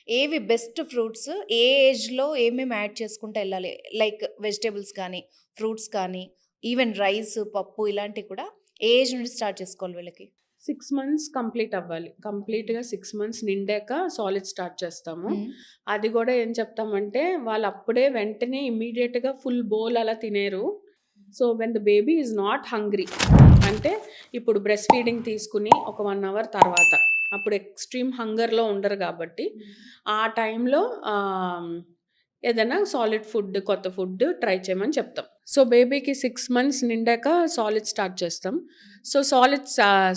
ఏవి best fruits ఏ ఏజ్‌లో ఏమేమి యాడ్ చేసుకుంటా ఎళ్ళాలి? లైక్ వెజిటబుల్స్ కానీ, ఫ్రూట్స్ కానీ, ఈవెన్ రైస్, పప్పు ఇలాంటివి కూడా ఏ ఏజ్ నుండి స్టార్ట్ చేసుకోవాలి వీళ్ళకి? 6 మంత్స్ కంప్లీట్ అవ్వాలి. కంప్లీట్‌గా 6 మంత్స్ నిండాక సాలిడ్ స్టార్ట్ చేస్తాము. హ్మ్. అది గూడా ఏం చెప్తామంటే, వాళ్ళప్పుడే వెంటనే ఇమ్మీడియేట్‌గా ఫుల్ బౌల్ అలా తినేరు. So, when the baby is not hungry అంటే, ఇప్పుడు బ్రెస్ట్ ఫీడింగ్ తీసుకుని ఒక 1 అవర్ తర్వాత, అప్పుడు ఎక్స్‌ట్రీమ్ హంగర్‌లో ఉండరు గాబట్టి, ఆ టైంలో ఏదైనా సాలిడ్ ఫుడ్, కొత్త ఫుడ్ ట్రై చేయమని చెప్తాం. సో, బేబీకి 6 మంత్స్ నిండాక సాలిడ్ స్టార్ట్ చేస్తాం. సో,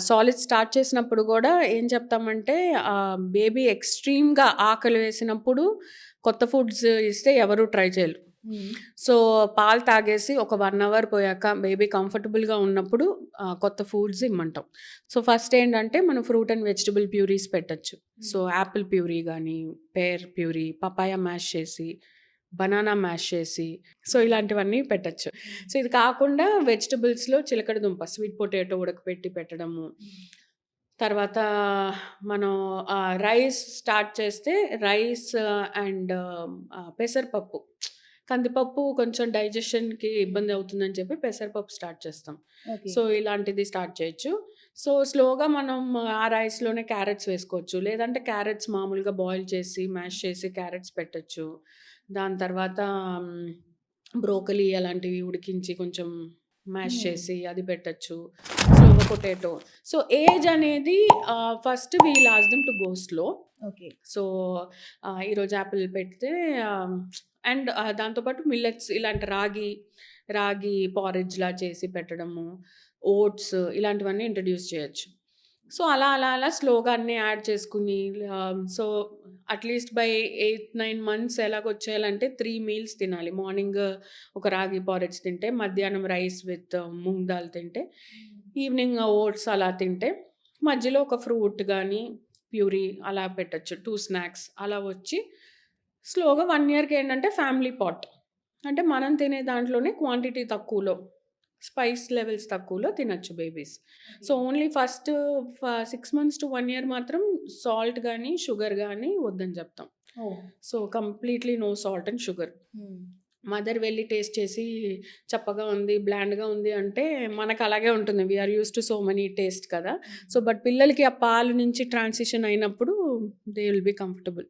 సాలిడ్ స్టార్ట్ చేసినప్పుడు గూడా ఏం చెప్తామంటే, బేబీ ఎక్స్‌ట్రీమ్‌గా ఆకలి వేసినప్పుడు కొత్త ఫుడ్స్ ఇస్తే ఎవరు ట్రై చేయరు. హ్మ్. సో, పాలు తాగేసి ఒక 1 అవర్ పోయాక బేబీ కంఫర్టబుల్‌గా ఉన్నప్పుడు కొత్త ఫుడ్స్ ఇమ్మంటాం. సో, ఫస్ట్ ఏంటంటే మనం ఫ్రూట్ అండ్ వెజిటబుల్ ప్యూరీస్ పెట్టొచ్చు. సో, యాపిల్ ప్యూరీ గానీ, పేర్ ప్యూరీ, పపాయ మ్యాష్ చేసి, బనానా మ్యాష్ చేసి, సో, ఇలాంటివన్నీ పెట్టొచ్చు. సో, ఇది కాకుండా వెజిటబుల్స్‌లో చిలకడ దుంప, స్వీట్ పొటాటో ఉడకపెట్టి పెట్టడము. తర్వాత మనం రైస్ స్టార్ట్ చేస్తే రైస్ అండ్ పెసరపప్పు. కందిపప్పు కొంచెం డైజెషన్‌కి ఇబ్బంది అవుతుందని చెప్పి పెసరపప్పు స్టార్ట్ చేస్తాం. ఓకే. సో, ఇలాంటిది స్టార్ట్ చేయొచ్చు. సో, స్లోగా మనం ఆ రైస్‌లోనే క్యారట్స్ వేసుకోవచ్చు. లేదంటే క్యారట్స్ మామూలుగా బాయిల్ చేసి, మ్యాష్ చేసి క్యారట్స్ పెట్టొచ్చు. దాని తర్వాత హ్మ్, బ్రోకలీ అలాంటివి ఉడికించి కొంచెం మ్యాష్ హ్మ్. చేసి అది పెట్టొచ్చు. స్లోగా పొటాటో. సో, ఏజ్ అనేది first we'll ask them to go slow. Okay. So, ఈరోజు యాపిల్ పెడితే అండ్ దాంతో పాటు మిల్లెట్స్ ఇలాంటి రాగి పారిడ్జ్‌లా చేసి పెట్టడము, ఓట్స్ ఇలాంటివన్నీ ఇంట్రొడ్యూస్ చేయొచ్చు. సో, అలా స్లోగా అన్నీ యాడ్ చేసుకొని సో, అట్‌లీస్ట్ బై 8, 9 మంత్స్ ఎలాగొచ్చేయాలంటే 3 మీల్స్ తినాలి. మార్నింగ్ ఒక రాగి పారిడ్జ్ తింటే, మధ్యాహ్నం రైస్ విత్ మూంగ్ దాల్ తింటే, ఈవినింగ్ ఓట్స్ అలా తింటే, మధ్యలో ఒక ఫ్రూట్ గానీ, ప్యూరీ అలా పెట్టొచ్చు. 2 స్నాక్స్ అలా వచ్చి స్లోగా 1 ఇయర్‌కి ఏంటంటే ఫ్యామిలీ పాట్. అంటే మనం తినే దాంట్లోనే క్వాంటిటీ తక్కువలో, స్పైస్ లెవెల్స్ తక్కువలో తినొచ్చు babies. So, only first 6 months to 1 year మాత్రం సాల్ట్ గానీ, షుగర్ గానీ వద్దని చెప్తాం. Oh! So, completely no salt and sugar. Hmm. Mother వెళ్లి టేస్ట్ చేసి చప్పగా ఉంది, బ్లాండ్‌గా ఉంది అంటే మనకలాగే ఉంటుంది. We are used to so many taste కదా! సో, బట్ పిల్లలకి ఆ పాలు నుంచి ట్రాన్సిషన్ అయినప్పుడు దే విల్ బి కంఫర్టబుల్.